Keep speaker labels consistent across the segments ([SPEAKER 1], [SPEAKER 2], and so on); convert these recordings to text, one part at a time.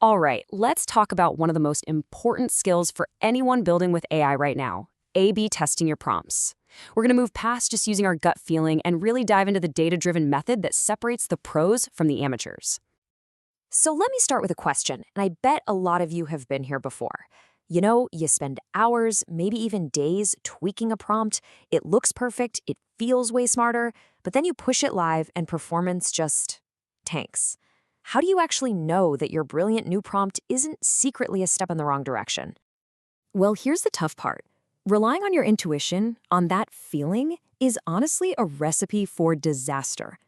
[SPEAKER 1] All right, let's talk about one of the most important skills for anyone building with AI right now, A/B testing your prompts. We're going to move past just using our gut feeling and really dive into the data-driven method that separates the pros from the amateurs. So let me start with a question, and I bet a lot of you have been here before. You spend hours, maybe even days tweaking a prompt. It looks perfect, it feels way smarter, but then you push it live and performance just tanks. How do you actually know that your brilliant new prompt isn't secretly a step in the wrong direction? Well, here's the tough part. Relying on your intuition, on that feeling, is honestly a recipe for disaster.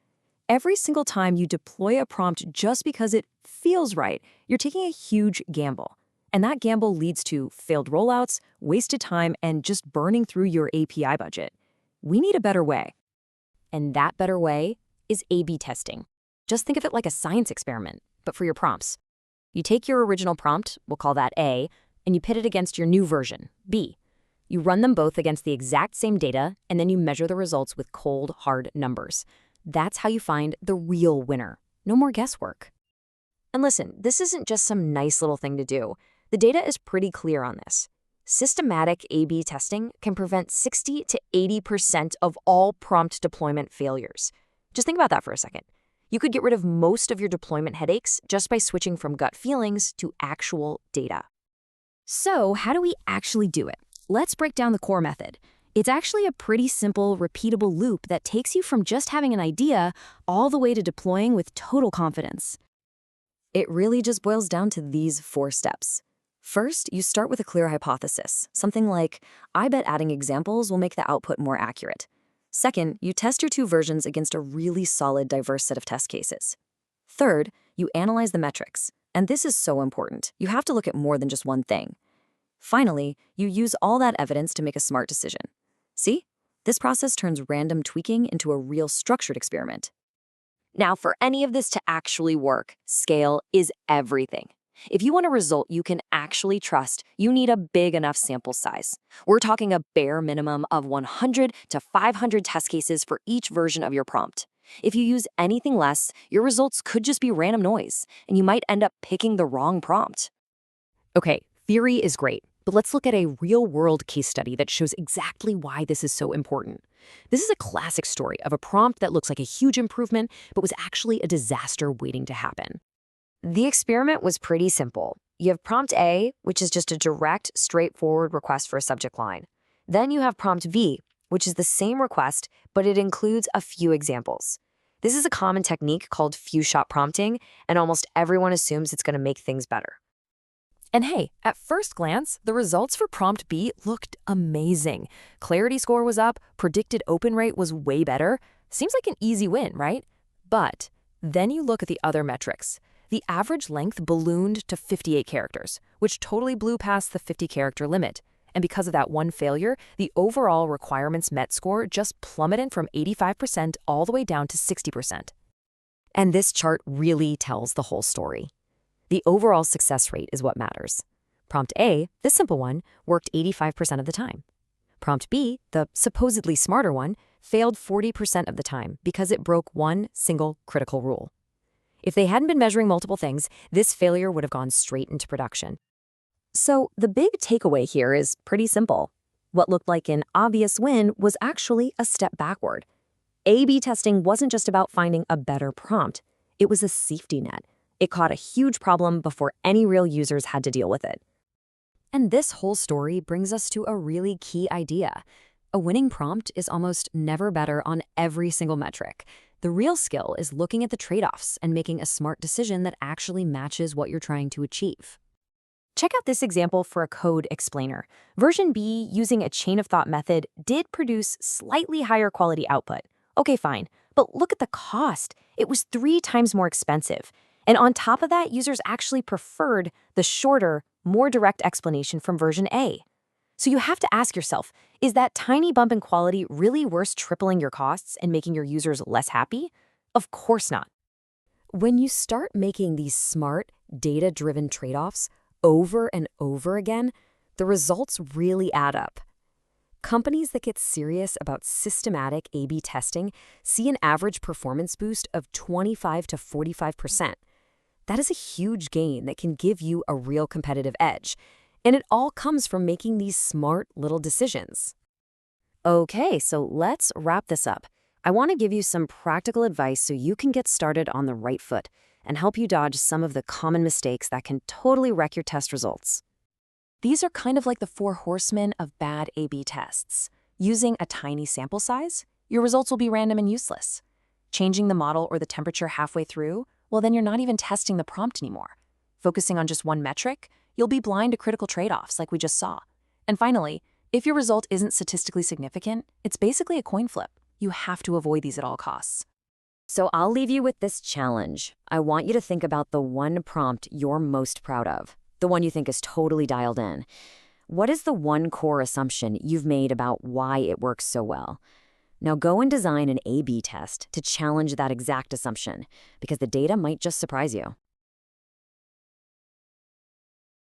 [SPEAKER 1] Every single time you deploy a prompt just because it feels right, you're taking a huge gamble. And that gamble leads to failed rollouts, wasted time, and just burning through your API budget. We need a better way. And that better way is A/B testing. Just think of it like a science experiment, but for your prompts. You take your original prompt, we'll call that A, and you pit it against your new version, B. You run them both against the exact same data, and then you measure the results with cold, hard numbers. That's how you find the real winner. No more guesswork. And listen, this isn't just some nice little thing to do. The data is pretty clear on this. Systematic A/B testing can prevent 60 to 80% of all prompt deployment failures. Just think about that for a second. You could get rid of most of your deployment headaches just by switching from gut feelings to actual data. So, how do we actually do it? Let's break down the core method. It's actually a pretty simple, repeatable loop that takes you from just having an idea all the way to deploying with total confidence. It really just boils down to these 4 steps. First, you start with a clear hypothesis, something like, I bet adding examples will make the output more accurate. Second, you test your 2 versions against a really solid, diverse set of test cases. Third, you analyze the metrics. And this is so important. You have to look at more than just one thing. Finally, you use all that evidence to make a smart decision. See? This process turns random tweaking into a real structured experiment. Now, for any of this to actually work, scale is everything. If you want a result you can actually trust, you need a big enough sample size. We're talking a bare minimum of 100 to 500 test cases for each version of your prompt. If you use anything less, your results could just be random noise, and you might end up picking the wrong prompt. Okay, theory is great, but let's look at a real-world case study that shows exactly why this is so important. This is a classic story of a prompt that looks like a huge improvement, but was actually a disaster waiting to happen. The experiment was pretty simple. You have prompt A, which is just a direct, straightforward request for a subject line. Then you have prompt B, which is the same request, but it includes a few examples. This is a common technique called few-shot prompting, and almost everyone assumes it's going to make things better. And hey, at first glance, the results for prompt B looked amazing. Clarity score was up, predicted open rate was way better. Seems like an easy win, right? But then you look at the other metrics. The average length ballooned to 58 characters, which totally blew past the 50-character limit. And because of that one failure, the overall requirements met score just plummeted from 85% all the way down to 60%. And this chart really tells the whole story. The overall success rate is what matters. Prompt A, this simple one, worked 85% of the time. Prompt B, the supposedly smarter one, failed 40% of the time because it broke one single critical rule. If they hadn't been measuring multiple things, this failure would have gone straight into production. So the big takeaway here is pretty simple. What looked like an obvious win was actually a step backward. A/B testing wasn't just about finding a better prompt. It was a safety net. It caught a huge problem before any real users had to deal with it. And this whole story brings us to a really key idea. A winning prompt is almost never better on every single metric. The real skill is looking at the trade-offs and making a smart decision that actually matches what you're trying to achieve. Check out this example for a code explainer. Version B, using a chain of thought method, did produce slightly higher quality output. Okay, fine, but look at the cost. It was 3 times more expensive. And on top of that, users actually preferred the shorter, more direct explanation from version A. So you have to ask yourself, is that tiny bump in quality really worth tripling your costs and making your users less happy? Of course not. When you start making these smart, data-driven trade-offs over and over again, the results really add up. Companies that get serious about systematic A/B testing see an average performance boost of 25 to 45%. That is a huge gain that can give you a real competitive edge. And it all comes from making these smart little decisions. Okay, so let's wrap this up. I want to give you some practical advice so you can get started on the right foot and help you dodge some of the common mistakes that can totally wreck your test results. These are kind of like the four horsemen of bad A/B tests. Using a tiny sample size, your results will be random and useless. Changing the model or the temperature halfway through, well, then you're not even testing the prompt anymore. Focusing on just one metric, you'll be blind to critical trade-offs like we just saw. And finally, if your result isn't statistically significant, it's basically a coin flip. You have to avoid these at all costs. So I'll leave you with this challenge. I want you to think about the one prompt you're most proud of, the one you think is totally dialed in. What is the one core assumption you've made about why it works so well? Now go and design an A/B test to challenge that exact assumption, because the data might just surprise you.